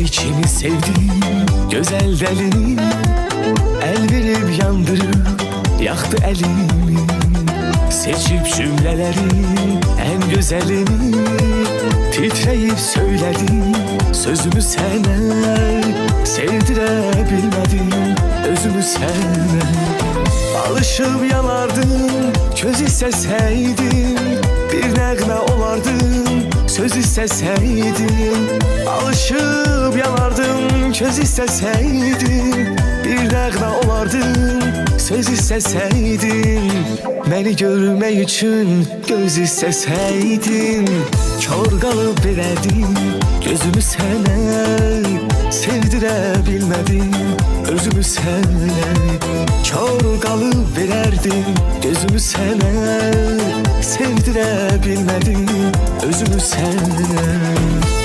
içini sevdim, güzel deli. El verip yandırıp yaktı elimi. Seçip cümlelerin en güzelini titreyip söyledim sözümü sana. Sevdirebilmedim özümü sana. Alışıp yanardım köz isteseydim, bir nəğmə olardım söz isteseydim. Alışıp yanardım köz isteseydim, bir nəğmə olardım söz isteseydim. Məni görmək üçün göz isteseydim, kör qalıb verərdim gözümü sənə. Sevdirebilmedim özümü sənə, kör qalıb verərdim gözümü sənə. Sevdirebilmedim özümü sənə.